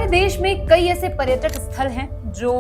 देश में कई ऐसे पर्यटक स्थल हैं जो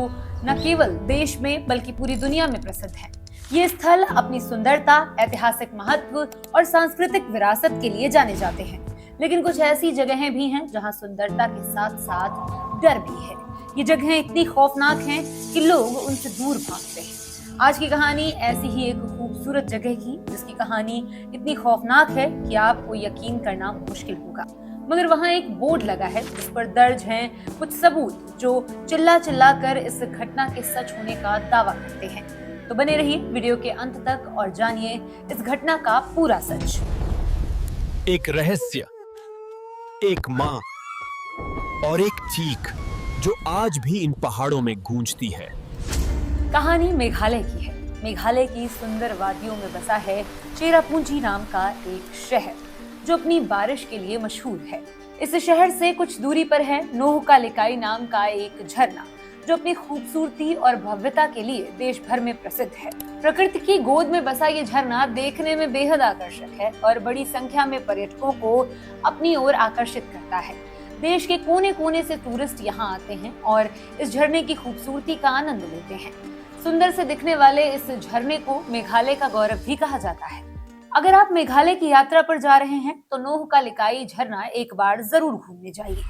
न केवल देश में बल्कि पूरी दुनिया में प्रसिद्ध हैं। ये स्थल अपनी सुंदरता, ऐतिहासिक महत्व और सांस्कृतिक विरासत के लिए जाने जाते हैं। लेकिन कुछ ऐसी जगहें भी हैं जहां सुंदरता के साथ साथ डर भी है। ये जगहें इतनी खौफनाक हैं कि लोग उनसे दूर भागते हैं। आज की कहानी ऐसी ही एक खूबसूरत जगह की, जिसकी कहानी इतनी खौफनाक है कि आपको यकीन करना मुश्किल होगा। मगर वहाँ एक बोर्ड लगा है जिस पर दर्ज हैं कुछ सबूत जो चिल्ला चिल्ला कर इस घटना के सच होने का दावा करते हैं। तो बने रहिए वीडियो के अंत तक और जानिए इस घटना का पूरा सच। एक रहस्य, एक माँ और एक चीख जो आज भी इन पहाड़ों में गूंजती है। कहानी मेघालय की है। मेघालय की सुंदर वादियों में बसा है चेरापूंजी नाम का एक शहर जो अपनी बारिश के लिए मशहूर है। इस शहर से कुछ दूरी पर है नोहका लिकाई नाम का एक झरना जो अपनी खूबसूरती और भव्यता के लिए देश भर में प्रसिद्ध है। प्रकृति की गोद में बसा ये झरना देखने में बेहद आकर्षक है और बड़ी संख्या में पर्यटकों को अपनी ओर आकर्षित करता है। देश के कोने कोने से टूरिस्ट यहाँ आते हैं और इस झरने की खूबसूरती का आनंद लेते हैं। सुंदर से दिखने वाले इस झरने को मेघालय का गौरव भी कहा जाता है। अगर आप मेघालय की यात्रा पर जा रहे हैं तो नोहका लिकाई झरना एक बार जरूर घूमने जाइए।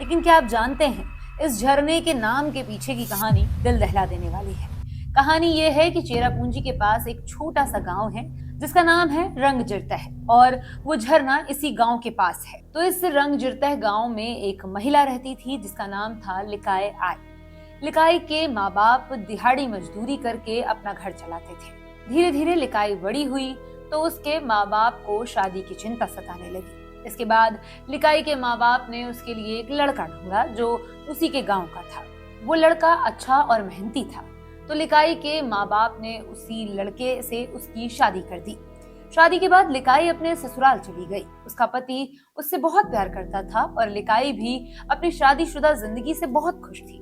लेकिन क्या आप जानते हैं इस झरने के नाम के पीछे की कहानी दिल दहला देने वाली है। कहानी ये है कि चेरापूंजी के पास एक छोटा सा गांव है जिसका नाम है रंगजिरतह और वो झरना इसी गांव के पास है। तो इस रंगजिरतह गांव में एक महिला रहती थी जिसका नाम था लिकाई आई। लिकाई के माँ बाप दिहाड़ी मजदूरी करके अपना घर चलाते थे। धीरे धीरे लिकाई बड़ी हुई तो उसके माँ बाप को शादी की चिंता सताने लगी। इसके बाद लिकाई के माँ बाप ने उसके लिए एक लड़का ढूंढा जो उसी के गांव का था। वो लड़का अच्छा और मेहनती था तो लिकाई के माँ बाप ने उसी लड़के से उसकी शादी कर दी। शादी के बाद लिकाई अपने ससुराल चली गई। उसका पति उससे बहुत प्यार करता था और लिकाई भी अपनी शादीशुदा जिंदगी से बहुत खुश थी।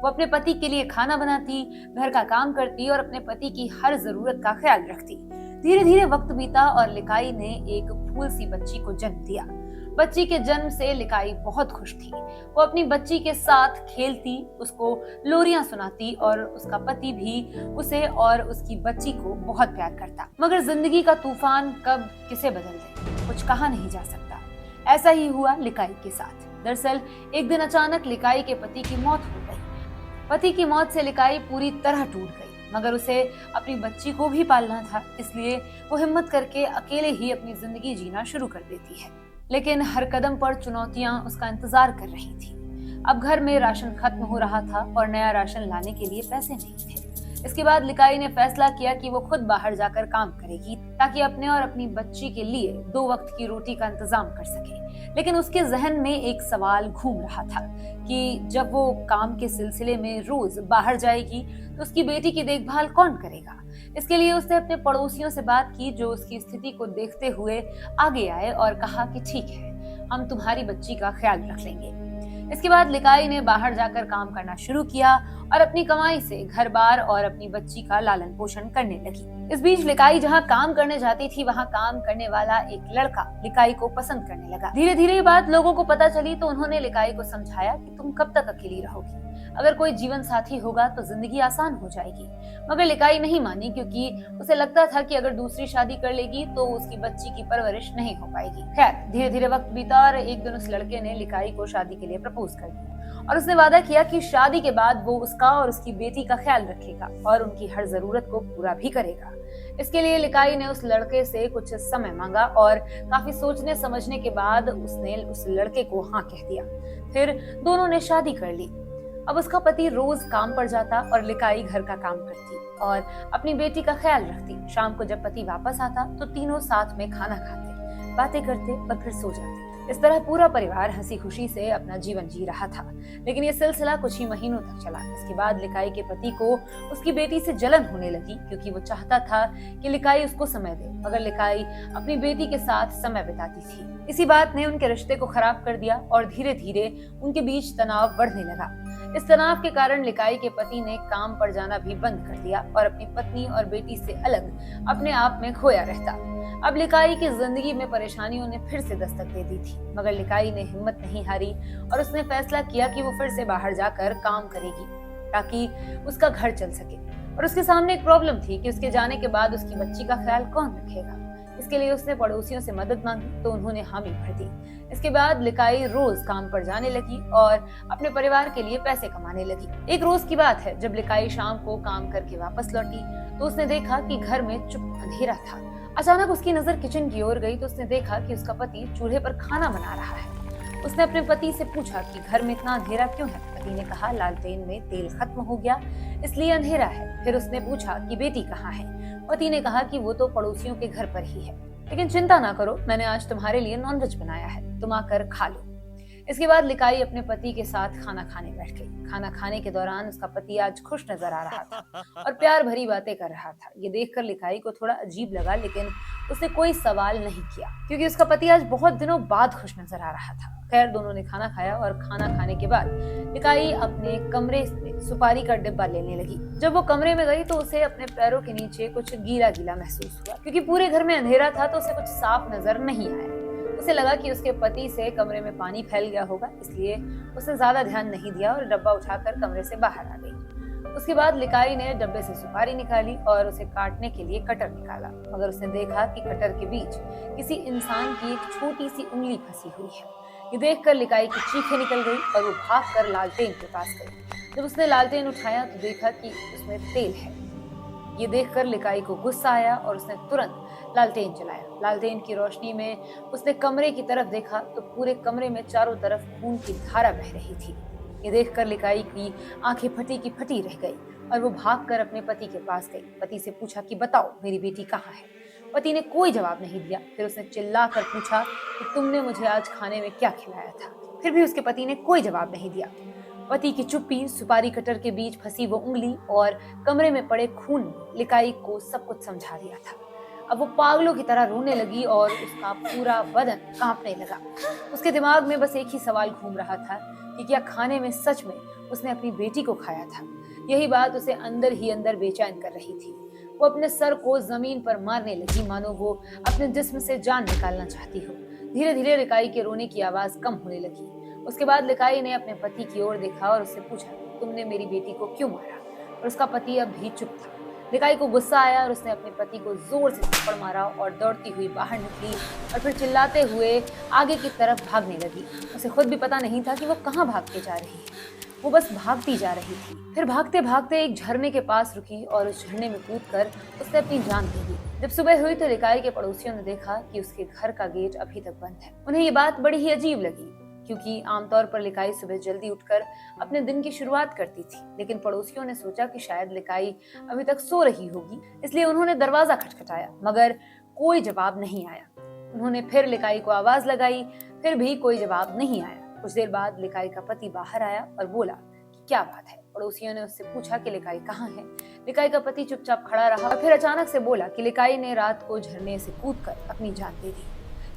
वो अपने पति के लिए खाना बनाती, घर का काम करती और अपने पति की हर जरूरत का ख्याल रखती। धीरे धीरे वक्त बीता और लिकाई ने एक फूल सी बच्ची को जन्म दिया। बच्ची के जन्म से लिकाई बहुत खुश थी। वो अपनी बच्ची के साथ खेलती, उसको लोरियां सुनाती और उसका पति भी उसे और उसकी बच्ची को बहुत प्यार करता। मगर जिंदगी का तूफान कब किसे बदल दे कुछ कहा नहीं जा सकता। ऐसा ही हुआ लिकाई के साथ। दरअसल एक दिन अचानक लिकाई के पति की मौत हो गई। पति की मौत से लिकाई पूरी तरह टूट गई, मगर उसे अपनी बच्ची को भी पालना था, इसलिए वो हिम्मत करके अकेले ही अपनी जिंदगी जीना शुरू कर देती है। लेकिन हर कदम पर चुनौतियां उसका इंतजार कर रही थी। अब घर में राशन खत्म हो रहा था और नया राशन लाने के लिए पैसे नहीं थे। इसके बाद लिकाई ने फैसला किया कि वो खुद बाहर जाकर काम करेगी ताकि अपने और अपनी बच्ची के लिए 2 वक्त की रोटी का इंतजाम कर सके। लेकिन उसके जहन में एक सवाल घूम रहा था कि जब वो काम के सिलसिले में रोज बाहर जाएगी तो उसकी बेटी की देखभाल कौन करेगा। इसके लिए उसने अपने पड़ोसियों से बात की जो उसकी स्थिति को देखते हुए आगे आए और कहा कि ठीक है, हम तुम्हारी बच्ची का ख्याल रख लेंगे। इसके बाद लिकाई ने बाहर जाकर काम करना शुरू किया और अपनी कमाई से घर बार और अपनी बच्ची का लालन पोषण करने लगी। इस बीच लिकाई जहाँ काम करने जाती थी वहाँ काम करने वाला एक लड़का लिकाई को पसंद करने लगा। धीरे धीरे ये बात लोगों को पता चली तो उन्होंने लिकाई को समझाया कि तुम कब तक अकेली रहोगी, अगर कोई जीवन साथी होगा तो जिंदगी आसान हो जाएगी। मगर लिकाई नहीं मानी क्योंकि उसे लगता था कि अगर दूसरी शादी कर लेगी तो उसकी बच्ची की परवरिश नहीं हो पाएगी। खैर धीरे धीरे वक्त बीता और एक दिन उस लड़के ने लिकाई को शादी के लिए प्रपोज कर दिया और उसने वादा किया कि शादी के बाद वो उसका और उसकी बेटी का ख्याल रखेगा और उनकी हर जरूरत को पूरा भी करेगा। इसके लिए लिकाई ने उस लड़के से कुछ समय मांगा और काफी सोचने समझने के बाद उसने उस लड़के को हाँ कह दिया। फिर दोनों ने शादी कर ली। अब उसका पति रोज काम पर जाता और लिकाई घर का काम करती और अपनी बेटी का ख्याल रखती। शाम को जब पति वापस आता तो तीनों साथ में खाना खाते, बातें करते और फिर सो जाते। इस तरह पूरा परिवार हंसी खुशी से अपना जीवन जी रहा था। लेकिन ये सिलसिला कुछ ही महीनों तक चला। इसके बाद लिकाई के पति को उसकी बेटी से जलन होने लगी क्योंकि वो चाहता था कि लिकाई उसको समय दे, मगर लिकाई अपनी बेटी के साथ समय बिताती थी। इसी बात ने उनके रिश्ते को खराब कर दिया और धीरे धीरे उनके बीच तनाव बढ़ने लगा। इस तनाव के कारण लिकाई के पति ने काम पर जाना भी बंद कर दिया और अपनी पत्नी और बेटी से अलग अपने आप में खोया रहता। अब लिकाई की जिंदगी में परेशानियों ने फिर से दस्तक दे दी थी, मगर लिकाई ने हिम्मत नहीं हारी और उसने फैसला किया कि वो फिर से बाहर जाकर काम करेगी ताकि उसका घर चल सके। और उसके सामने एक प्रॉब्लम थी कि उसके जाने के बाद उसकी बच्ची का ख्याल कौन रखेगा। इसके लिए उसने पड़ोसियों से मदद मांगी तो उन्होंने हामी भर दी। इसके बाद लिकाई रोज काम पर जाने लगी और अपने परिवार के लिए पैसे कमाने लगी। एक रोज की बात है, जब लिकाई शाम को काम करके वापस लौटी तो उसने देखा कि घर में चुप अंधेरा था। अचानक उसकी नजर किचन की ओर गई तो उसने देखा कि उसका पति चूल्हे पर खाना बना रहा है। उसने अपने पति से पूछा कि घर में इतना अंधेरा क्यों है। पति ने कहा, लालटेन में तेल खत्म हो गया इसलिए अंधेरा है। फिर उसने पूछा कि बेटी कहाँ है। पति ने कहा कि वो तो पड़ोसियों के घर पर ही है, लेकिन चिंता ना करो, मैंने आज तुम्हारे लिए नॉनवेज बनाया है, तुम आकर खा लो। इसके बाद लिकाई अपने पति के साथ खाना खाने बैठ गई। खाना खाने के दौरान उसका पति आज खुश नजर आ रहा था और प्यार भरी बातें कर रहा था। ये देखकर लिकाई को थोड़ा अजीब लगा, लेकिन उसने कोई सवाल नहीं किया क्योंकि उसका पति आज बहुत दिनों बाद खुश नजर आ रहा था। खैर, दोनों ने खाना खाया और खाना खाने के बाद लिकाई अपने कमरे में सुपारी का डिब्बा लेने लगी। जब वो कमरे में गई तो उसे अपने पैरों के नीचे कुछ गीला गीला महसूस हुआ। क्योंकि पूरे घर में अंधेरा था तो उसे कुछ साफ नजर नहीं आया। उसे लगा कि उसके पति से कमरे में पानी फैल गया होगा, इसलिए उसने ज्यादा ध्यान नहीं दिया और डब्बा उठाकर कमरे से बाहर आ गई। उसके बाद लिकाई ने डब्बे से सुपारी निकाली और उसे काटने के लिए कटर निकाला, मगर उसने देखा कि कटर के बीच किसी इंसान की एक छोटी सी उंगली फंसी हुई है। ये देखकर लिकाई की चीखें निकल गई और वो भागकर लालटेन के पास गई। जब उसने लालटेन उठाया तो देखा कि उसमें तेल है। ये देखकर लिकाई को गुस्सा आया और उसने तुरंत लालटेन जलाया। लालटेन की रोशनी में उसने कमरे की तरफ देखा तो पूरे कमरे में चारों तरफ खून की धारा बह रही थी। ये देखकर लिकाई की आंखें फटी की फटी रह गई और वो भागकर अपने पति के पास गई। पति से पूछा कि बताओ, मेरी बेटी कहाँ है। पति ने कोई जवाब नहीं दिया। फिर उसने चिल्लाकर पूछा कि तुमने मुझे आज खाने में क्या खिलाया था। फिर भी उसके पति ने कोई जवाब नहीं दिया। पति की चुप्पी, सुपारी कटर के बीच फंसी वो उंगली और कमरे में पड़े खून ने लिकाई को सब कुछ समझा दिया था। अब वो पागलों की तरह रोने लगी और उसका पूरा बदन कांपने लगा। उसके दिमाग में बस एक ही सवाल घूम रहा था कि क्या खाने में सच में उसने अपनी बेटी को खाया था। यही बात उसे अंदर ही अंदर बेचैन कर रही थी। वो अपने सर को जमीन पर मारने लगी, मानो वो अपने जिस्म से जान निकालना चाहती हो। धीरे धीरे लिकाई के रोने की आवाज कम होने लगी। उसके बाद लिकाई ने अपने पति की ओर देखा और उससे पूछा, तुमने मेरी बेटी को क्यों मारा। और उसका पति अब भी चुप था। लिकाई को गुस्सा आया और उसने अपने पति को जोर से थप्पड़ मारा और दौड़ती हुई बाहर निकली और फिर चिल्लाते हुए आगे की तरफ भागने लगी। उसे खुद भी पता नहीं था कि वो कहाँ भागते जा रही है, वो बस भागती जा रही थी। फिर भागते भागते एक झरने के पास रुकी और उस झरने में कूदकर उसने अपनी जान दे दी। जब सुबह हुई तो लिकाई के पड़ोसियों ने देखा कि उसके घर का गेट अभी तक बंद है। उन्हें ये बात बड़ी ही अजीब लगी, क्योंकि आमतौर पर लिकाई सुबह जल्दी उठकर अपने दिन की शुरुआत करती थी। लेकिन पड़ोसियों ने सोचा कि शायद लिकाई अभी तक सो रही होगी, इसलिए उन्होंने दरवाजा खटखटाया, मगर कोई जवाब नहीं आया। उन्होंने फिर लिकाई को आवाज लगाई, फिर भी कोई जवाब नहीं आया। कुछ देर बाद लिकाई का पति बाहर आया और बोला कि क्या बात है। पड़ोसियों ने उससे पूछा कि लिकाई कहाँ है। लिकाई का पति चुपचाप खड़ा रहा और फिर अचानक से बोला कि लिकाई ने रात को झरने से कूदकर अपनी जान दे दी।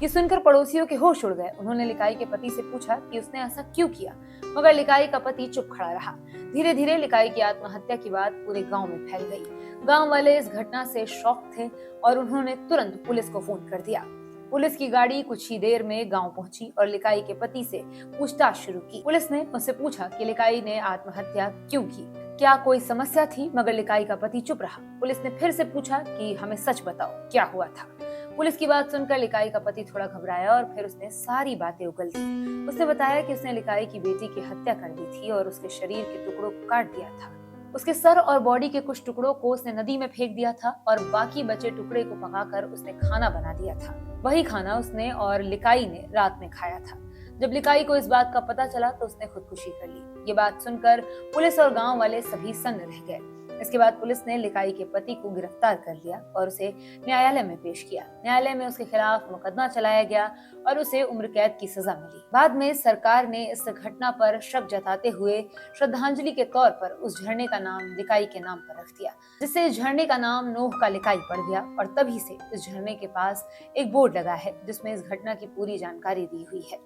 ये सुनकर पड़ोसियों के होश उड़ गए। उन्होंने लिकाई के पति से पूछा कि उसने ऐसा क्यों किया, मगर लिकाई का पति चुप खड़ा रहा। धीरे धीरे लिकाई की आत्महत्या की बात पूरे गांव में फैल गई। गांव वाले इस घटना से शॉक थे और उन्होंने तुरंत पुलिस को फोन कर दिया। पुलिस की गाड़ी कुछ ही देर में गांव पहुंची और लिकाई के पति से पूछताछ शुरू की। पुलिस ने उससे पूछा कि लिकाई ने आत्महत्या क्यों की, क्या कोई समस्या थी, मगर लिकाई का पति चुप रहा। पुलिस ने फिर से पूछा कि हमें सच बताओ क्या हुआ था। पुलिस की बात सुनकर लिकाई का पति थोड़ा घबराया और फिर उसने सारी बातें उगल दी। उसने बताया कि उसने लिकाई की बेटी की हत्या कर दी थी और उसके शरीर के टुकड़ों को काट दिया था। उसके सर और बॉडी के कुछ टुकड़ों को उसने नदी में फेंक दिया था और बाकी बचे टुकड़े को पकाकर उसने खाना बना दिया था। वही खाना उसने और लिकाई ने रात में खाया था। जब लिकाई को इस बात का पता चला तो उसने खुदकुशी कर ली। ये बात सुनकर पुलिस और गांव वाले सभी सन्न रह गए। इसके बाद पुलिस ने लिकाई के पति को गिरफ्तार कर लिया और उसे न्यायालय में पेश किया। न्यायालय में उसके खिलाफ मुकदमा चलाया गया और उसे उम्र कैद की सजा मिली। बाद में सरकार ने इस घटना पर शक जताते हुए श्रद्धांजलि के तौर पर उस झरने का नाम लिकाई के नाम पर रख दिया, जिससे इस झरने का नाम नोह का लिकाई पड़ गया। और तभी से इस झरने के पास एक बोर्ड लगा है जिसमें इस घटना की पूरी जानकारी दी हुई है।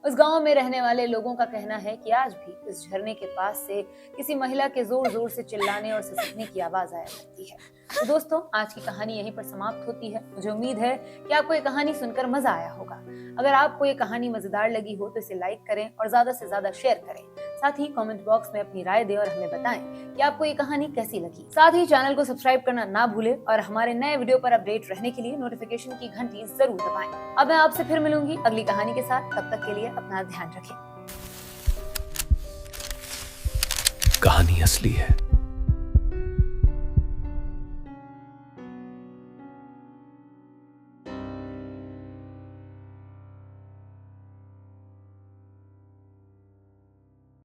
उस गांव में रहने वाले लोगों का कहना है कि आज भी इस झरने के पास से किसी महिला के जोर जोर से चिल्लाने और सिसकने की आवाज आया करती है। तो दोस्तों, आज की कहानी यहीं पर समाप्त होती है। मुझे उम्मीद है कि आपको ये कहानी सुनकर मजा आया होगा। अगर आपको ये कहानी मजेदार लगी हो तो इसे लाइक करें और ज्यादा से ज्यादा शेयर करें। साथ ही कमेंट बॉक्स में अपनी राय दें और हमें बताएं कि आपको ये कहानी कैसी लगी। साथ ही चैनल को सब्सक्राइब करना ना भूलें और हमारे नए वीडियो पर अपडेट रहने के लिए नोटिफिकेशन की घंटी जरूर दबाएं। अब मैं आपसे फिर मिलूंगी अगली कहानी के साथ। तब तक के लिए अपना ध्यान रखें। कहानी असली है।